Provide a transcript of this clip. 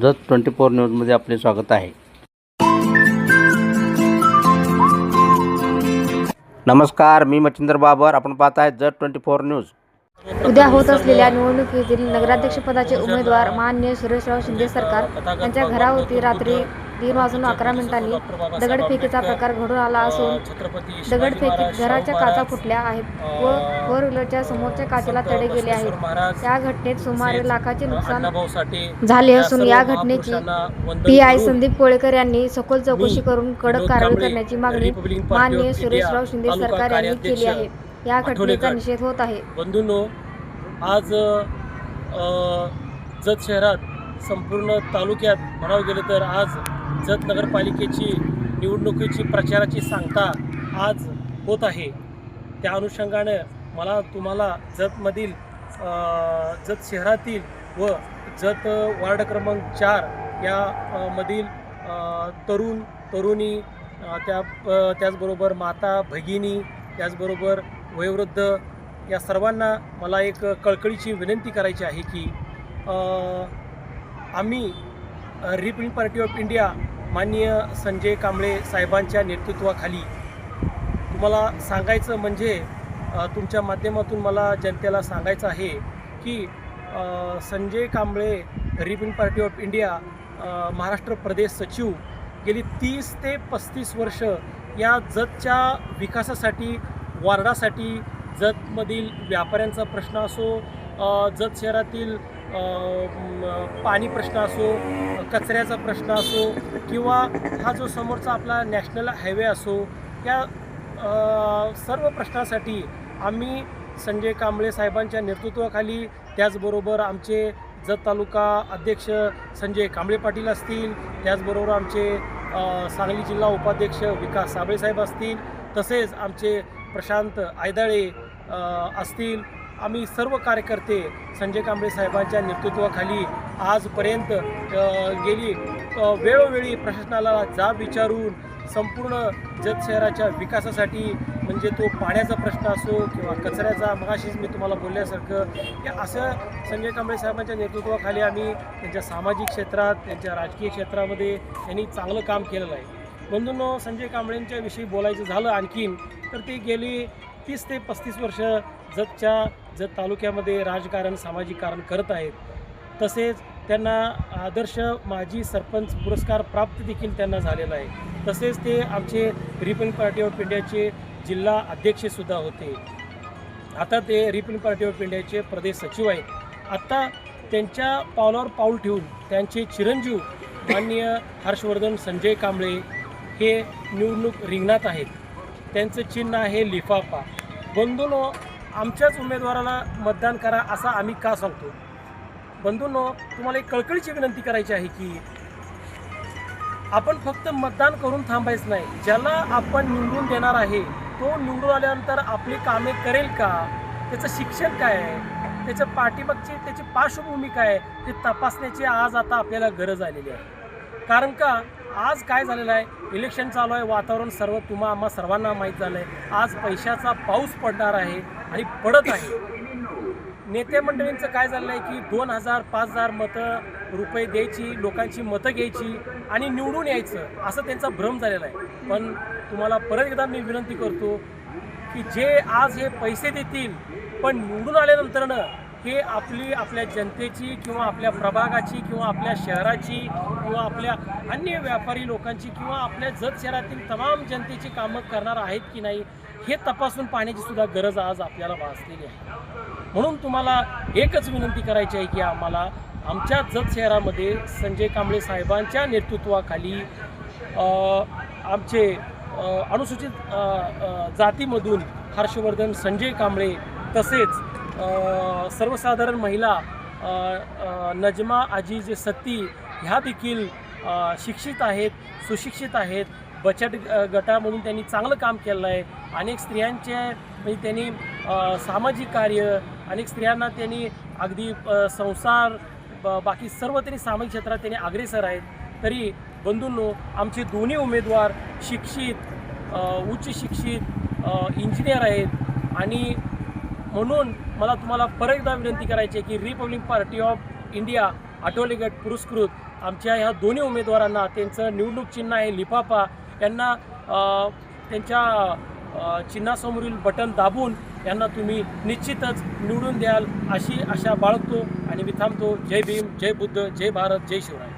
जत 24 न्यूजमध्ये आपले स्वागत आहे. नमस्कार, मी मच्छिंद्र बाबर. आपण पाहत आहे जत 24 न्यूज. उद्या होत असलेल्या निवडणुकीतील नगराध्यक्षपदाचे उमेदवार माननीय सुरेशराव शिंदे सरकार यांच्या घरावरती रात्री 3:11 दगडफेकीचा प्रकार घडून आला असून दगडफेकीत घराच्या काचा फुटल्या आहेत व फोर व्हीलरच्या समोरच्या काचेला तडे गेले आहेत. या घटनेत सुमारे लाखाचे नुकसान झाले असून या घटनेची PI संदीप कोळेकर यांनी सखोल चौकशी करून कडक कारवाई करण्याची मागणी माननीय सुरेशराव शिंदे सरकार यांनी केली आहे. या घटनेचा निषेध होत आहे. बंधूंनो, आज जत शहरात संपूर्ण तालुक्यात म्हणावं गेलं तर आज जत नगरपालिकेची निवडणुकीची प्रचाराची सांगता आज होत आहे. त्या अनुषंगाने मला तुम्हाला जतमधील जत शहरातील व जत वार्ड क्रमांक 4 या मधील तरुण तरुणी त्याचबरोबर माता भगिनी त्याचबरोबर वयोवृद्ध या सर्वांना मला एक कळकळीची विनंती करायची आहे की आम्ही रिपब्लिकन पार्टी ऑफ इंडिया माननीय संजय कांबळे साहेबांच्या नेतृत्वाखाली तुम्हाला सांगायचं म्हणजे तुमच्या माध्यमातून मला जनतेला सांगायचं आहे की Sanjay Kamble Republican Party of India Maharashtra Pradesh सचिव गेली 30 ते 35 वर्ष या जतच्या विकासासाठी वार्डासाठी जतमधील व्यापाऱ्यांचा प्रश्न असो, जत शहरातील पाणी प्रश्न असो, कचऱ्याचा प्रश्न असो किंवा हा जो समोरचा आपला नॅशनल हायवे असो, या सर्व प्रश्नासाठी आम्ही संजय कांबळे साहेबांच्या नेतृत्वाखाली त्याचबरोबर आमचे जत तालुका अध्यक्ष संजय कांबळे पाटील असतील, त्याचबरोबर आमचे सांगली जिल्हा उपाध्यक्ष विकास साबळे साहेब असतील, तसेच आमचे प्रशांत आयदाळे असतील, आम्ही सर्व कार्यकर्ते संजय कांबळे साहेबांच्या नेतृत्वाखाली आजपर्यंत गेली वेळोवेळी प्रशासनाला जाब विचारून संपूर्ण जत शहराच्या विकासासाठी म्हणजे तो पाण्याचा प्रश्न असो किंवा कचऱ्याचा, मगाशीच मी तुम्हाला बोलल्यासारखं हे असं संजय कांबळे साहेबांच्या नेतृत्वाखाली आम्ही त्यांच्या सामाजिक क्षेत्रात त्यांच्या राजकीय क्षेत्रामध्ये त्यांनी चांगलं काम केलेलं आहे. बंधूंनो, संजय कांबळेंच्या विषयी बोलायचं झालं आणखीन तर ते गेली 30 ते 35 वर्ष जत तालुक्यामध्ये राजकारण सामाजिक कारण करत आहेत. तसेच त्यांना आदर्श माजी सरपंच पुरस्कार प्राप्त देखील त्यांना झालेला आहे. तसेच ते आमचे रिपब्लिकन पार्टी ऑफ इंडियाचे जिल्हा अध्यक्षसुद्धा होते. आता ते रिपब्लिकन पार्टी ऑफ इंडियाचे प्रदेश सचिव आहेत. आत्ता त्यांच्या पावलावर पाऊल ठेवून त्यांचे चिरंजीव माननीय हर्षवर्धन संजय कांबळे हे निवडणूक रिंगणात आहेत. त्यांचं चिन्ह आहे लिफाफा. बंधूंनो, आमच्याच उमेदवाराला मतदान करा असं आम्ही का सांगतो? बंधूंनो, तुम्हाला एक कळकळीची विनंती करायची आहे की आपण फक्त मतदान करून थांबायचं नाही. ज्याला आपण निवडून देणार आहे तो निवडून आल्यानंतर आपली कामे करेल का, त्याचं शिक्षण काय आहे, त्याच्या पाठीमागची त्याची पार्श्वभूमी काय आहे ते तपासण्याची आज आता आपल्याला गरज आलेली आहे. कारण का आज काय झालेलं आहे, इलेक्शन चालू आहे, वातावरण सर्व आम्हा सर्वांना माहीत झालं आहे. आज पैशाचा पाऊस पडणार आहे आणि पडत आहे. नेते मंडळींचं काय झालं आहे की 2000 5000 रुपये द्यायची, लोकांची मतं घ्यायची आणि निवडून यायचं असं त्यांचा भ्रम झालेला आहे. पण तुम्हाला परत एकदा मी विनंती करतो की जे आज हे पैसे देतील पण निवडून आल्यानंतरनं हे आपल्या जनतेची किंवा आपल्या प्रभागाची किंवा आपल्या शहराची किंवा आपल्या अन्य व्यापारी लोकांची किंवा आपल्या जत शहरातील तमाम जनतेची कामं करणार आहेत की नाही हे तपासून पाहण्याची सुद्धा गरज आज आपल्याला भासलेली आहे. म्हणून तुम्हाला एकच विनंती करायची आहे की आम्हाला आमच्या जत शहरामध्ये संजय कांबळे साहेबांच्या नेतृत्वाखाली आमचे अनुसूचित जातीमधून हर्षवर्धन संजय कांबळे तसेच सर्वसाधारण महिला नजमा अजीज सत्ती ह्या देखील शिक्षित आहेत, सुशिक्षित आहेत. बचत गटामधून त्यांनी चांगलं काम केलं आहे. अनेक स्त्रियांचे म्हणजे त्यांनी सामाजिक कार्य, अनेक स्त्रियांना त्यांनी अगदी संसार बाकी सर्व त्यांनी सामाजिक क्षेत्रात त्यांनी अग्रेसर आहेत. तरी बंधूंनो, आमचे दोन्ही उमेदवार शिक्षित, उच्च शिक्षित इंजिनियर आहेत आणि म्हणून मला तुम्हाला परत एकदा विनंती करायची आहे की Republican Party of India Athawale गट पुरस्कृत आमच्या ह्या दोन्ही उमेदवारांना त्यांचं निवडणूक चिन्ह आहे लिफाफा, यांना त्यांच्या चिन्हासमोरील बटन दाबून यांना तुम्ही निश्चितच निवडून द्याल अशी आशा बाळगतो आणि मी थांबतो. जय भीम, जय बुद्ध, जय भारत, जय शिवराय.